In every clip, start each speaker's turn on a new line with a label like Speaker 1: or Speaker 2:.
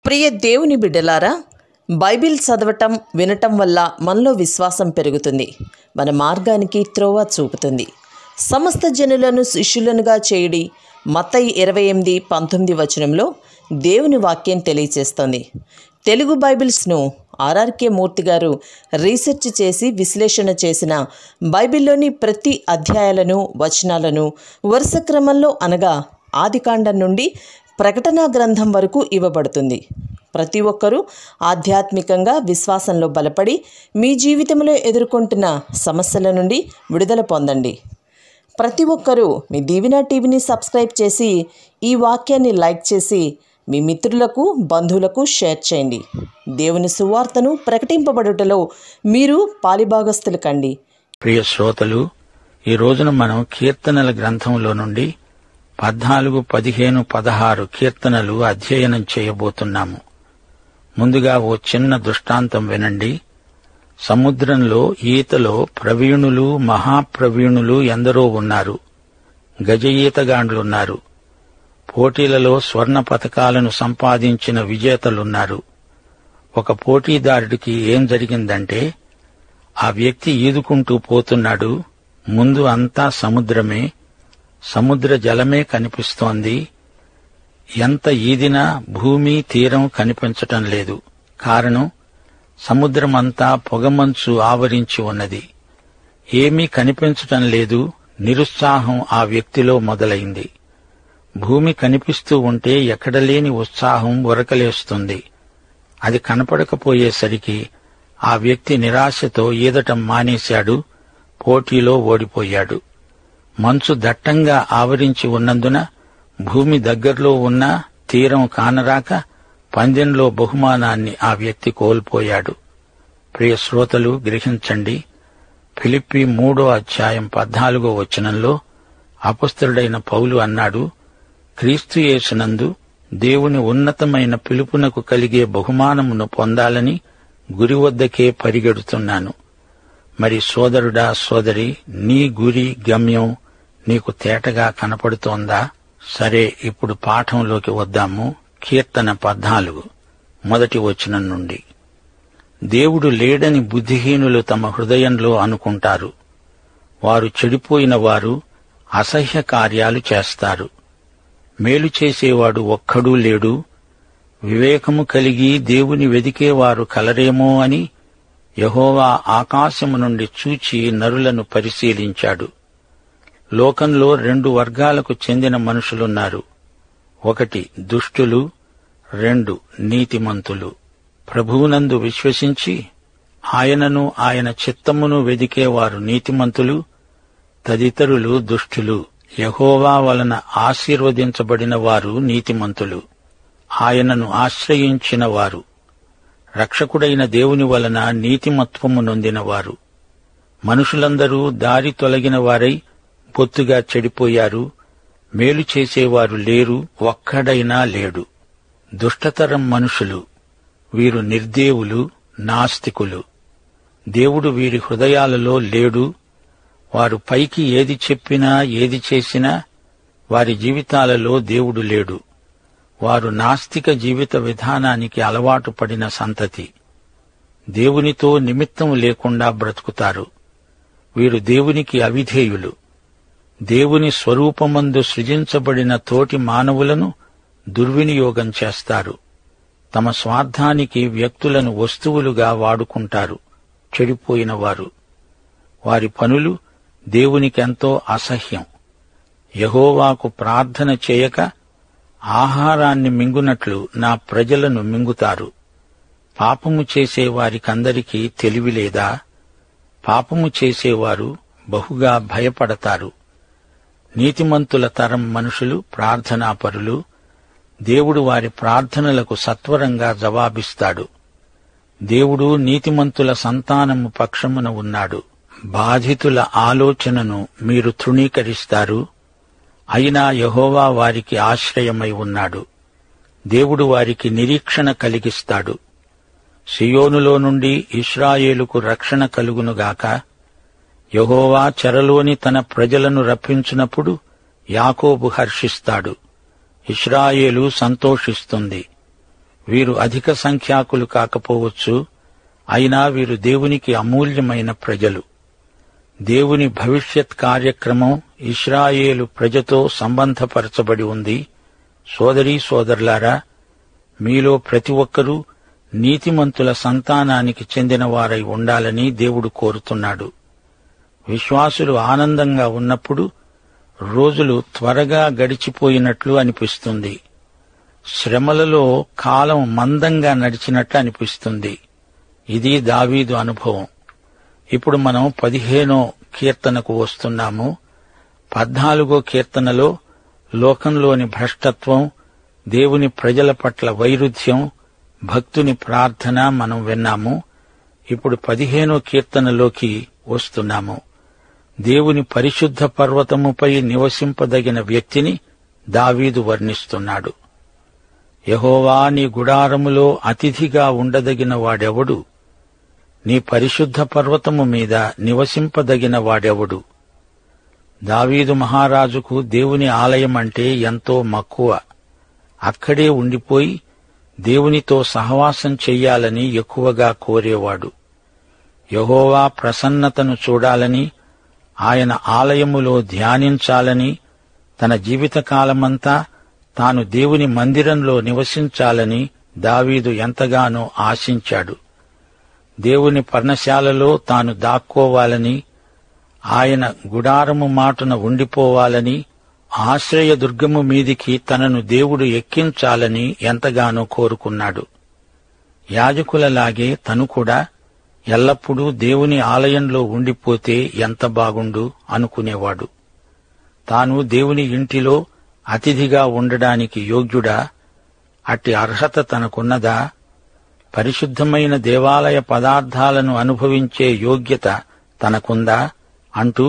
Speaker 1: ప్రియ దేవుని బిడ్డలారా, బైబిల్ చదవటం వినటం వల్ల మనలో విశ్వాసం పెరుగుతుంది. మన మార్గానికి త్రోవ చూపుతుంది. సమస్త జనులను శిష్యులనుగా చేయుడి మత్తయి 28:19 వచనంలో దేవుని వాక్యం తెలియచేస్తోంది. తెలుగు బైబిల్స్ను ఆర్ఆర్కే మూర్తి గారు రీసెర్చ్ చేసి విశ్లేషణ చేసిన బైబిల్లోని ప్రతి అధ్యాయాలను వచనాలను వరుస క్రమంలో అనగా ఆదికాండం నుండి ప్రకటనా గ్రంథం వరకు ఇవ్వబడుతుంది. ప్రతి ఒక్కరూ ఆధ్యాత్మికంగా విశ్వాసంలో బలపడి మీ జీవితంలో ఎదుర్కొంటున్న సమస్యల నుండి విడుదల పొందండి. ప్రతి ఒక్కరూ మీ దీవెన టీవీని సబ్స్క్రైబ్ చేసి ఈ వాక్యాన్ని లైక్ చేసి మీ మిత్రులకు బంధువులకు షేర్ చేయండి. దేవుని సువార్తను ప్రకటింపబడుటలో మీరు పాలిభాగస్తులు కండి.
Speaker 2: ప్రియ శ్రోతలు, ఈ రోజున మనం కీర్తనల గ్రంథంలో నుండి 14, 15, 16 కీర్తనలు అధ్యయనం చేయబోతున్నాము. ముందుగా ఓ చిన్న దృష్టాంతం వినండి. సముద్రంలో ఈతలో ప్రవీణులు, మహాప్రవీణులు ఎందరో ఉన్నారు. గజ ఈతగాండ్లున్నారు. పోటీలలో స్వర్ణ పతకాలను సంపాదించిన విజేతలున్నారు. ఒక పోటీదారుడికి ఏం జరిగిందంటే, ఆ వ్యక్తి ఈదుకుంటూ పోతున్నాడు. ముందు అంతా సముద్రమే, సముద్ర జలమే కనిపిస్తోంది. ఎంత ఈదినా భూమి తీరం కనిపించటం లేదు. కారణం, సముద్రమంతా పొగమంచు ఆవరించి ఉన్నది. ఏమీ కనిపించటం లేదు. నిరుత్సాహం ఆ వ్యక్తిలో మొదలైంది. భూమి కనిపిస్తూ ఉంటే ఎక్కడలేని ఉత్సాహం ఉరకలేస్తుంది. అది కనపడకపోయేసరికి ఆ వ్యక్తి నిరాశతో ఈదటం మానేశాడు. పోటీలో ఓడిపోయాడు. మంచు దట్టంగా ఆవరించి ఉన్నందున భూమి దగ్గర్లో ఉన్నా తీరం కానరాక పందెంలో బహుమానాన్ని ఆ వ్యక్తి కోల్పోయాడు. ప్రియ శ్రోతలు, గ్రహించండి. ఫిలిప్పీ 3:14 వచనంలో అపొస్తలుడైన పౌలు అన్నాడు, క్రీస్తు యేసునందు దేవుని ఉన్నతమైన పిలుపునకు కలిగే బహుమానమును పొందాలని గురి వద్దకే పరిగెడుతున్నాను. మరి సోదరుడా, సోదరి, నీ గురి గమ్యం నీకు తేటగా కనపడుతోందా? సరే, ఇప్పుడు పాఠంలోకి వద్దాము. కీర్తన 14 మొదటి వచనం నుండి. దేవుడు లేడని బుద్ధిహీనులు తమ హృదయంలో అనుకుంటారు. వారు చెడిపోయిన వారు అసహ్య కార్యాలు చేస్తారు. మేలు చేసేవాడు ఒక్కడూ లేడు. వివేకము కలిగి దేవుని వెదికేవారు కలరేమో అని యెహోవా ఆకాశము నుండి చూచి నరులను పరిశీలించాడు. లోకంలో 2 వర్గాలకు చెందిన మనుషులున్నారు. 1 దుష్టులు, 2 నీతిమంతులు. ప్రభువునందు విశ్వసించి ఆయనను ఆయన చిత్తమును వెదికేవారు నీతిమంతులు, తదితరులు దుష్టులు. యెహోవా వలన ఆశీర్వదించబడిన వారు నీతిమంతులు, ఆయనను ఆశ్రయించిన వారు. రక్షకుడైన దేవుని వలన నీతిమత్వము నొందినవారు. మనుషులందరూ దారి తొలగిన వారై బొత్తుగా చెడిపోయారు. మేలు చేసేవారు లేరు, ఒక్కడైనా లేడు. దుష్టతరం మనుషులు, వీరు నిర్దేవులు, నాస్తికులు. దేవుడు వీరి హృదయాలలో లేడు. వారు పైకి ఏది చెప్పినా ఏది చేసినా వారి జీవితాలలో దేవుడు లేడు. వారు నాస్తిక జీవిత విధానానికి అలవాటు పడిన సంతతి. దేవునితో నిమిత్తం లేకుండా బ్రతుకుతారు. వీరు దేవునికి అవిధేయులు. దేవుని స్వరూపమందు సృజించబడిన తోటి మానవులను దుర్వినియోగం చేస్తారు. తమ స్వార్థానికి వ్యక్తులను వస్తువులుగా వాడుకుంటారు. చెడిపోయిన వారు. వారి పనులు దేవునికెంతో అసహ్యం. యెహోవాకు ప్రార్థన చేయక ఆహారాన్ని మింగునట్లు నా ప్రజలను మింగుతారు. పాపము చేసే వారికందరికీ తెలివిలేదా? పాపము చేసేవారు బహుగా భయపడతారు. నీతిమంతుల తరం మనుషులు ప్రార్థనాపరులు. దేవుడు వారి ప్రార్థనలకు సత్వరంగా జవాబిస్తాడు. దేవుడు నీతిమంతుల సంతానము పక్షమున ఉన్నాడు. బాధితుల ఆలోచనను మీరు తృణీకరిస్తారు. అయినా యెహోవా వారికి ఆశ్రయమై ఉన్నాడు. దేవుడు వారికి నిరీక్షణ కలిగిస్తాడు. సియోనులో నుండి ఇశ్రాయేలుకు రక్షణ కలుగునుగాక. యెహోవా చెరలోని తన ప్రజలను రప్పించినప్పుడు యాకోబు హర్షిస్తాడు. ఇశ్రాయేలు సంతోషిస్తుంది. వీరు అధిక సంఖ్యాకులు కాకపోవచ్చు, అయినా వీరు దేవునికి అమూల్యమైన ప్రజలు. దేవుని భవిష్యత్ కార్యక్రమం ఇశ్రాయేలు ప్రజతో సంబంధపరచబడి ఉంది. సోదరీ సోదరులారా, మీలో ప్రతి ఒక్కరూ నీతిమంతుల సంతానానికి చెందినవారై ఉండాలని దేవుడు కోరుతున్నాడు. విశ్వాసులు ఆనందంగా ఉన్నప్పుడు రోజులు త్వరగా గడిచిపోయినట్లు అనిపిస్తుంది. శ్రమలలో కాలం మందంగా నడిచినట్లు అనిపిస్తుంది. ఇది దావీదు అనుభవం. ఇప్పుడు మనం 15వ కీర్తనకు వస్తున్నాము. 14వ కీర్తనలో లోకంలోని భ్రష్టత్వం, దేవుని ప్రజల పట్ల వైరుధ్యం, భక్తుని ప్రార్థన మనం విన్నాము. ఇప్పుడు 15వ కీర్తనలోకి వస్తున్నాము. దేవుని పరిశుద్ధ పర్వతముపై నివసింపదగిన వ్యక్తిని దావీదు వర్ణిస్తున్నాడు. యెహోవా, నీ గుడారములో అతిథిగా ఉండదగిన వాడెవడు? నీ పరిశుద్ధ పర్వతము మీద నివసింపదగిన వాడెవడు? దావీదు మహారాజుకు దేవుని ఆలయం అంటే ఎంతో మక్కువ. అక్కడే ఉండిపోయి దేవునితో సహవాసం చెయ్యాలని ఎక్కువగా కోరేవాడు. యెహోవా ప్రసన్నతను చూడాలని, ఆయన ఆలయములో ధ్యానించాలని, తన జీవితకాలమంతా తాను దేవుని మందిరంలో నివసించాలని దావీదు ఎంతగానో ఆశించాడు. దేవుని పర్ణశాలలో తాను దాక్కోవాలని, ఆయన గుడారము మాటున ఉండిపోవాలని, ఆశ్రయదుర్గము మీదికి తనను దేవుడు ఎక్కించాలని ఎంతగానో కోరుకున్నాడు. యాజకులలాగే తను కూడా ఎల్లప్పుడూ దేవుని ఆలయంలో ఉండిపోతే ఎంత బాగుండు అనుకునేవాడు. తాను దేవుని ఇంటిలో అతిథిగా ఉండడానికి యోగ్యుడా? అట్టి అర్హత తనకున్నదా? పరిశుద్ధమైన దేవాలయ పదార్థాలను అనుభవించే యోగ్యత తనకుందా అంటూ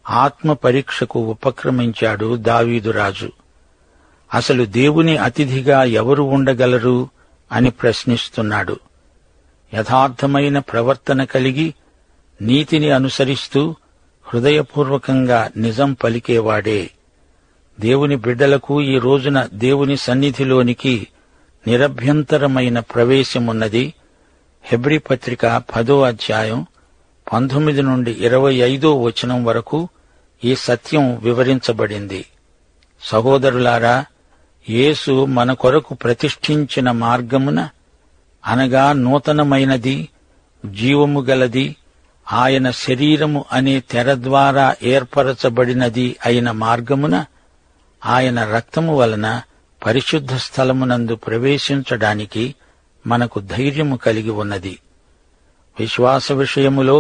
Speaker 2: ఆత్మ పరీక్షకు ఉపక్రమించాడు దావీదురాజు. అసలు దేవుని అతిథిగా ఎవరు ఉండగలరు అని ప్రశ్నిస్తున్నాడు. యథార్థమైన ప్రవర్తన కలిగి నీతిని అనుసరిస్తూ హృదయపూర్వకంగా నిజం పలికేవాడే. దేవుని బిడ్డలకు ఈ రోజున దేవుని సన్నిధిలోనికి నిరభ్యంతరమైన ప్రవేశమున్నది. హెబ్రీ పత్రిక 10వ అధ్యాయం 19 నుండి 25వ వచనం వరకు ఈ సత్యం వివరించబడింది. సహోదరులారా, యేసు మన కొరకు ప్రతిష్ఠించిన మార్గమున, అనగా నూతనమైనది, జీవము గలది, ఆయన శరీరము అనే తెర ద్వారా ఏర్పరచబడినది అయిన మార్గమున, ఆయన రక్తము వలన పరిశుద్ధ స్థలమునందు ప్రవేశించడానికి మనకు ధైర్యము కలిగి ఉన్నది. విశ్వాస విషయములో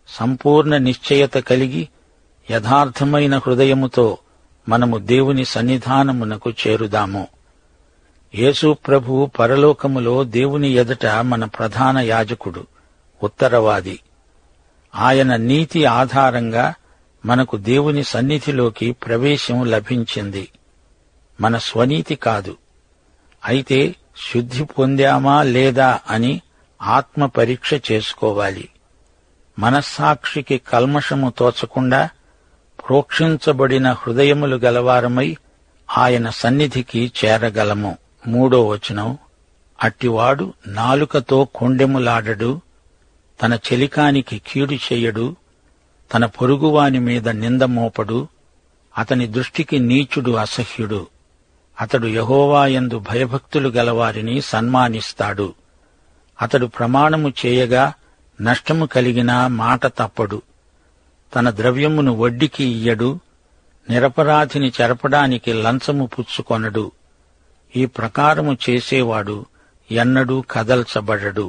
Speaker 2: సంపూర్ణ నిశ్చయత కలిగి యథార్థమైన హృదయముతో మనము దేవుని సన్నిధానమునకు చేరుదాము. యేసు ప్రభువు పరలోకములో దేవుని ఎదుట మన ప్రధాన యాజకుడు, ఉత్తరవాది. ఆయన నీతి ఆధారంగా మనకు దేవుని సన్నిధిలోకి ప్రవేశం లభించింది. మన స్వనీతి కాదు. అయితే శుద్ధి పొందామా లేదా అని ఆత్మ పరీక్ష చేసుకోవాలి. మనస్సాక్షికి కల్మషము తోచకుండా ప్రోక్షించబడిన హృదయములు గలవారమై ఆయన సన్నిధికి చేరగలము. 3వ వచనం, అట్టివాడు నాలుకతో కొండెములాడడు, తన చెలికానికి కీడు చెయ్యడు, తన పొరుగువాని మీద నింద మోపడు, అతని దృష్టికి నీచుడు అసహ్యుడు. అతడు యెహోవాయందు భయభక్తులు గలవారిని సన్మానిస్తాడు. అతడు ప్రమాణము చేయగా నష్టము కలిగినా మాట తప్పడు. తన ద్రవ్యమును వడ్డీకి ఇయ్యడు, నిరపరాధిని చెరపడానికి లంచము పుచ్చుకొనడు. ఈ ప్రకారము చేసేవాడు ఎన్నడూ కదల్చబడడు.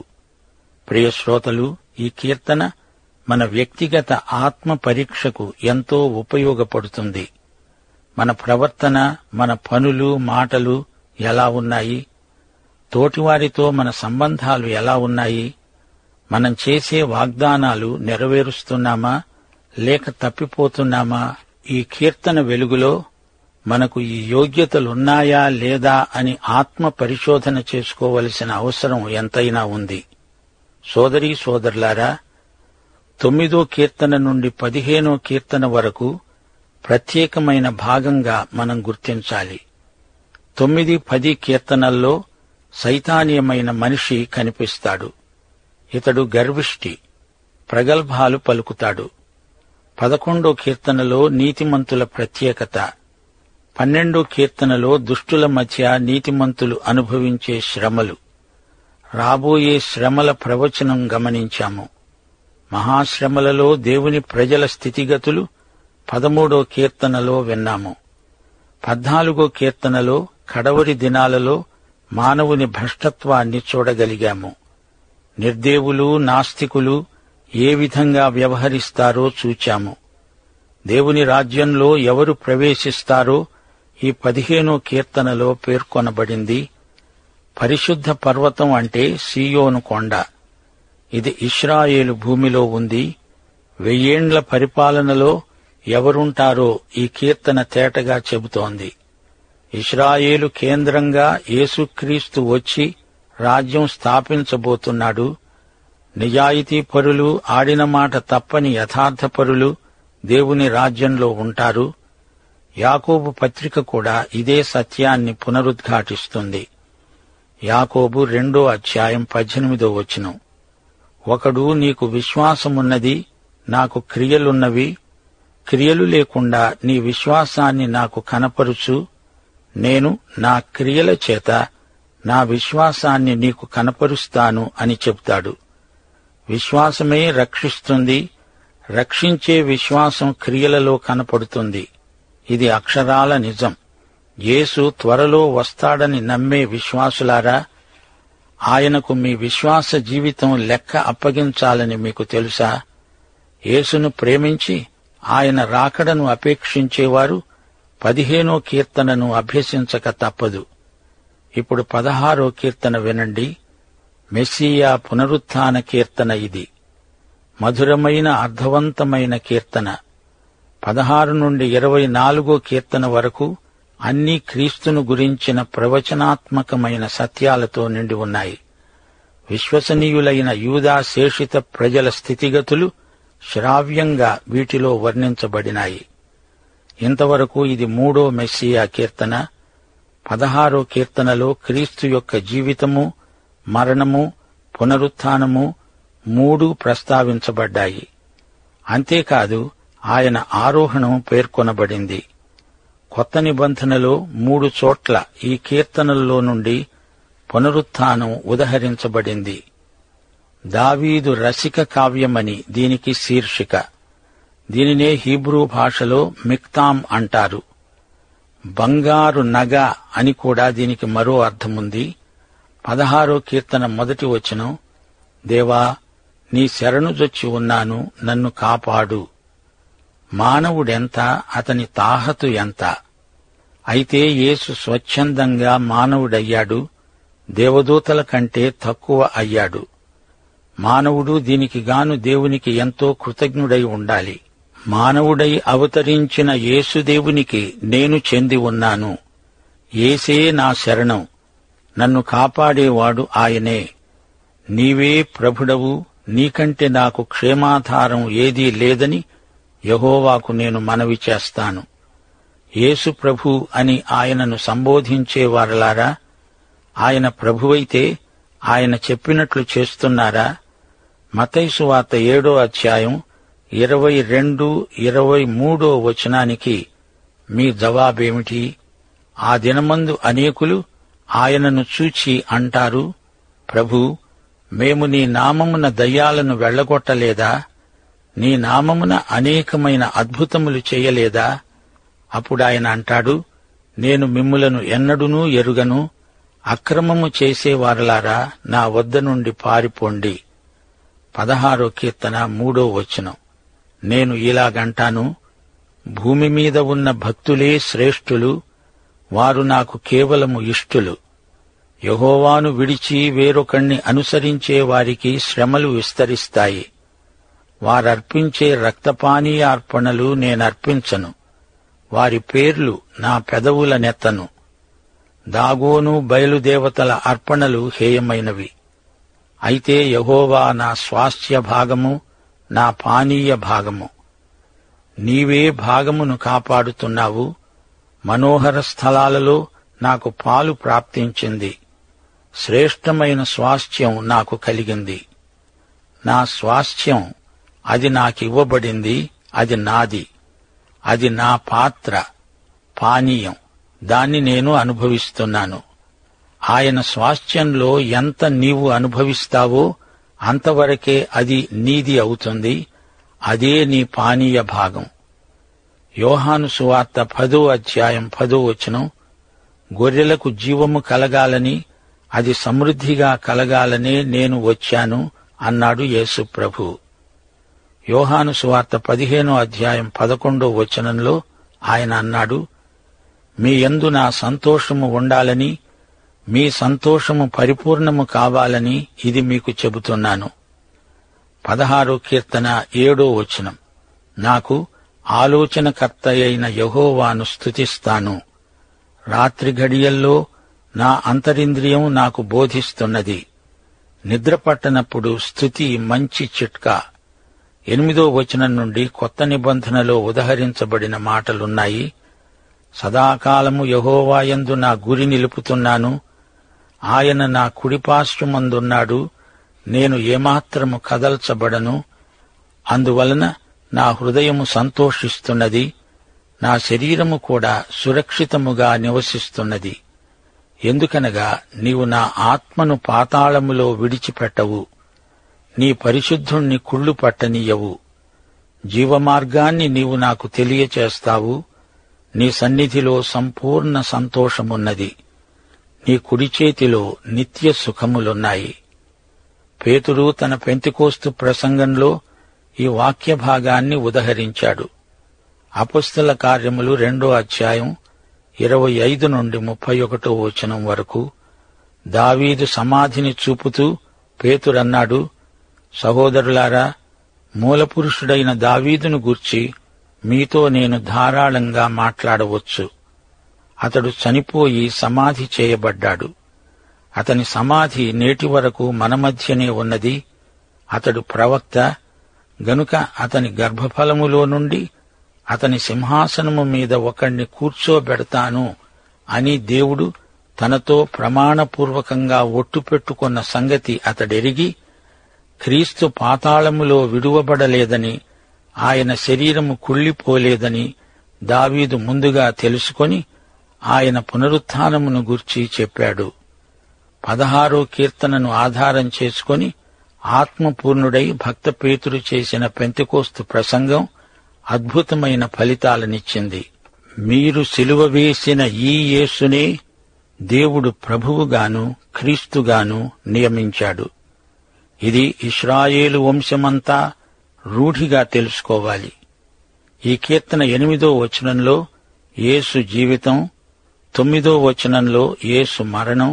Speaker 2: ప్రియశ్రోతలు, ఈ కీర్తన మన వ్యక్తిగత ఆత్మ పరీక్షకు ఎంతో ఉపయోగపడుతుంది. మన ప్రవర్తన, మన పనులు, మాటలు ఎలా ఉన్నాయి? తోటివారితో మన సంబంధాలు ఎలా ఉన్నాయి? మనం చేసే వాగ్దానాలు నెరవేరుస్తున్నామా లేక తప్పిపోతున్నామా? ఈ కీర్తన వెలుగులో మనకు ఈ యోగ్యతలున్నాయా లేదా అని ఆత్మ పరిశోధన చేసుకోవలసిన అవసరం ఎంతైనా ఉంది. సోదరీ సోదరులారా, 9వ కీర్తన నుండి 15వ కీర్తన వరకు ప్రత్యేకమైన భాగంగా మనం గుర్తించాలి. 9, 10 కీర్తనల్లో సైతానీయమైన మనిషి కనిపిస్తాడు. ఇతడు గర్విష్టి, ప్రగల్భాలు పలుకుతాడు. 11వ కీర్తనలో నీతిమంతుల ప్రత్యేకత, 12వ కీర్తనలో దుష్టుల మధ్య నీతిమంతులు అనుభవించే శ్రమలు. రాబోయే శ్రమల ప్రవచనం గమనించాము. మహాశ్రమలలో దేవుని ప్రజల స్థితిగతులు 13వ కీర్తనలో విన్నాము. 14వ కీర్తనలో కడవరి దినాలలో మానవుని భ్రష్టత్వాన్ని చూడగలిగాము. నిర్దేవులు, నాస్తికులు ఏ విధంగా వ్యవహరిస్తారో చూచాము. దేవుని రాజ్యంలో ఎవరు ప్రవేశిస్తారో ఈ 15వ కీర్తనలో పేర్కొనబడింది. పరిశుద్ధ పర్వతం అంటే సీయోను కొండ. ఇది ఇశ్రాయేలు భూమిలో ఉంది. 1000 ఏండ్ల పరిపాలనలో ఎవరుంటారో ఈ కీర్తన తేటగా చెబుతోంది. ఇశ్రాయేలు కేంద్రంగా యేసుక్రీస్తు వచ్చి రాజ్యం స్థాపించబోతున్నాడు. నిజాయితీపరులు, ఆడిన మాట తప్పని యథార్థపరులు దేవుని రాజ్యంలో ఉంటారు. యాకోబు పత్రిక కూడా ఇదే సత్యాన్ని పునరుద్ఘాటిస్తుంది. యాకోబు 2వ అధ్యాయం 18వ వచనం. ఒకడు నీకు విశ్వాసమున్నది, నాకు క్రియలున్నవి, క్రియలు లేకుండా నీ విశ్వాసాన్ని నాకు కనపరుచు, నేను నా క్రియల చేత నా విశ్వాసాన్ని నీకు కనపరుస్తాను అని చెప్తాడు. విశ్వాసమే రక్షిస్తుంది. రక్షించే విశ్వాసం క్రియలలో కనపడుతుంది. ఇది అక్షరాల నిజం. యేసు త్వరలో వస్తాడని నమ్మే విశ్వాసులారా, ఆయనకు మీ విశ్వాస జీవితం లెక్క అప్పగించాలని మీకు తెలుసా? యేసును ప్రేమించి ఆయన రాకడను అపేక్షించేవారు 15వ కీర్తనను అభ్యసించక తప్పదు. ఇప్పుడు 16వ కీర్తన వినండి. మెస్సియా పునరుత్థాన కీర్తన ఇది. మధురమైన అర్థవంతమైన కీర్తన. 16 నుండి 24వ కీర్తన వరకు అన్నీ క్రీస్తును గురించిన ప్రవచనాత్మకమైన సత్యాలతో నిండి ఉన్నాయి. విశ్వసనీయులైన యూదా శేషిత ప్రజల స్థితిగతులు శ్రావ్యంగా వీటిలో వర్ణించబడినాయి. ఇంతవరకు ఇది 3వ మెస్సియా కీర్తన. 16వ కీర్తనలో క్రీస్తు యొక్క జీవితము, మరణము, పునరుత్థానము 3 ప్రస్తావించబడ్డాయి. అంతేకాదు ఆయన ఆరోహణం పేర్కొనబడింది. కొత్త నిబంధనలో 3 చోట్ల ఈ కీర్తనల్లో నుండి పునరుత్థానం ఉదహరించబడింది. దావీదు రసిక కావ్యమని దీనికి శీర్షిక. దీనినే హీబ్రూ భాషలో మిక్తాం అంటారు. బంగారు నగ అని కూడా దీనికి మరో అర్థముంది. 16వ కీర్తన 1వ వచనం, దేవా నీ శరణుజొచ్చి ఉన్నాను, నన్ను కాపాడు. మానవుడెంత, అతని తాహతు ఎంత. అయితే యేసు స్వచ్ఛందంగా మానవుడయ్యాడు, దేవదూతల కంటే తక్కువ అయ్యాడు. మానవుడు దీనికి గాను దేవునికి ఎంతో కృతజ్ఞుడై ఉండాలి. మానవుడై అవతరించిన యేసుదేవునికి నేను చెంది ఉన్నాను. యేసే నా శరణం, నన్ను కాపాడేవాడు ఆయనే. నీవే ప్రభుడవు, నీకంటే నాకు క్షేమాధారం ఏదీ లేదని యెహోవాకు నేను మనవి చేస్తాను. యేసు ప్రభు అని ఆయనను సంబోధించేవారలారా, ఆయన ప్రభువైతే ఆయన చెప్పినట్లు చేస్తున్నారా? మత్తయి సువార్త 7వ అధ్యాయం 22-23 వచనానికి మీ జవాబేమిటి? ఆ దినమందు అనేకులు ఆయనను చూచి అంటారు, ప్రభూ, మేము నీ నామమున దయ్యాలను వెళ్లగొట్టలేదా? నీ నామమున అనేకమైన అద్భుతములు చేయలేదా? అప్పుడాయన అంటాడు, నేను మిమ్ములను ఎన్నడూనూ ఎరుగను. అక్రమము చేసేవారలారా, నా వద్ద నుండి పారిపోండి. 16వ కీర్తన 3వ వచనం. నేను ఇలాగంటాను, భూమి మీద ఉన్న భక్తులే శ్రేష్ఠులు, వారు నాకు కేవలము ఇష్టులు. యెహోవాను విడిచి వేరొకణ్ణి అనుసరించే వారికి శ్రమలు విస్తరిస్తాయి. వారర్పించే రక్తపానీయార్పణలు నేనర్పించను, వారి పేర్లు నా పెదవులనెత్తను. దాగోను బయలుదేవతల అర్పణలు హేయమైనవి. అయితే యెహోవా నా స్వాస్థ్య భాగము, నా పానీయ భాగము. నీవే భాగమును కాపాడుతున్నావు. మనోహర స్థలాలలో నాకు పాలు ప్రాప్తించింది. శ్రేష్టమైన స్వాస్థ్యం నాకు కలిగింది. నా స్వాస్థ్యం, అది నాకివ్వబడింది, అది నాది. అది నా పాత్ర, పానీయం, దాన్ని నేను అనుభవిస్తున్నాను. ఆయన స్వాస్థ్యంలో ఎంత నీవు అనుభవిస్తావో అంతవరకే అది నీది అవుతుంది. అదే నీ పానీయ భాగం. యోహాను సువార్త 10వ అధ్యాయం 10వ వచనం, గొర్రెలకు జీవము కలగాలని, అది సమృద్ధిగా కలగాలనే నేను వచ్చాను అన్నాడు యేసు ప్రభు. యోహాను సువార్త 15వ అధ్యాయం 11వ వచనంలో ఆయన అన్నాడు, మీ యందు నా సంతోషము ఉండాలని, మీ సంతోషము పరిపూర్ణము కావాలని ఇది మీకు చెబుతున్నాను. 16వ కీర్తన 7వ వచనం, నాకు ఆలోచనకర్తయైన యెహోవాను స్తుతిస్తాను. రాత్రి ఘడియల్లో నా అంతరింద్రియం నాకు బోధిస్తున్నది. నిద్రపట్టనప్పుడు స్తుతి మంచి చిట్కా. 8వ వచనం నుండి కొత్త నిబంధనలో ఉదహరించబడిన మాటలున్నాయి. సదాకాలము యెహోవాయందు నా గురి నిలుపుతున్నాను. ఆయన నా కుడిపార్శ్వమందున్నాడు. నేను ఏమాత్రము కదల్చబడను. అందువలన నా హృదయము సంతోషిస్తున్నది, నా శరీరము కూడా సురక్షితముగా నివసిస్తున్నది. ఎందుకనగా నీవు నా ఆత్మను పాతాళములో విడిచిపెట్టవు, నీ పరిశుద్ధుణ్ణి కుళ్ళు పట్టనీయవు. జీవమార్గాన్ని నీవు నాకు తెలియచేస్తావు. నీ సన్నిధిలో సంపూర్ణ సంతోషమున్నది. నీ కుడి చేతిలో నిత్య సుఖములున్నాయి. పేతురు తన పెంతెకోస్తు ప్రసంగంలో ఈ వాక్య భాగాన్ని ఉదహరించాడు. అపొస్తల కార్యములు 2వ అధ్యాయం 25 నుండి 31వ వచనం వరకు దావీదు సమాధిని చూపుతూ పేతురన్నాడు, సహోదరులారా, మూలపురుషుడైన దావీదును గూర్చి మీతో నేను ధారాళంగా మాట్లాడవచ్చు. అతడు చనిపోయి సమాధి చేయబడ్డాడు. అతని సమాధి నేటి వరకు మన మధ్యనే ఉన్నది. అతడు ప్రవక్త గనుక అతని గర్భఫలములో నుండి అతని సింహాసనము మీద ఒకణ్ణి కూర్చోబెడతాను అని దేవుడు తనతో ప్రమాణపూర్వకంగా ఒట్టు పెట్టుకున్న సంగతి అతడెరిగి, క్రీస్తు పాతాళములో విడువబడలేదని, ఆయన శరీరము కుళ్ళిపోలేదని దావీదు ముందుగా తెలుసుకొని ఆయన పునరుత్థానమును గూర్చి చెప్పాడు. 16వ కీర్తనను ఆధారం చేసుకొని ఆత్మపూర్ణుడై భక్త పేతురు చేసిన పెంతెకోస్తు ప్రసంగం అద్భుతమైన ఫలితాలనిచ్చింది. మీరు సిలువ వేసిన ఈ యేసునే దేవుడు ప్రభువుగాను క్రీస్తుగాను నియమించాడు. ఇది ఇశ్రాయేలు వంశమంతా రూఢిగా తెలుసుకోవాలి. ఈ కీర్తన 8వ వచనంలో యేసు జీవితం, 9వ వచనంలో యేసు మరణం,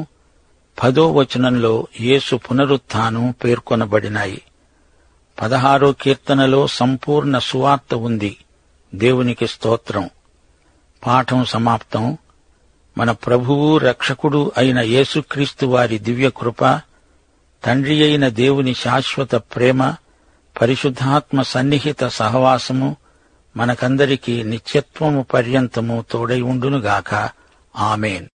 Speaker 2: 10వ వచనంలో యేసు పునరుత్థానం పేర్కొనబడినాయి. 16వ కీర్తనలో సంపూర్ణ సువార్త ఉంది. దేవునికి స్తోత్రం. పాఠం సమాప్తం. మన ప్రభువు రక్షకుడు అయిన యేసుక్రీస్తు వారి దివ్యకృప, తండ్రి అయిన దేవుని శాశ్వత ప్రేమ, పరిశుద్ధాత్మ సన్నిహిత సహవాసము మనకందరికీ నిత్యత్వము పర్యంతము తోడై ఉండునుగాక. ఆమేన్.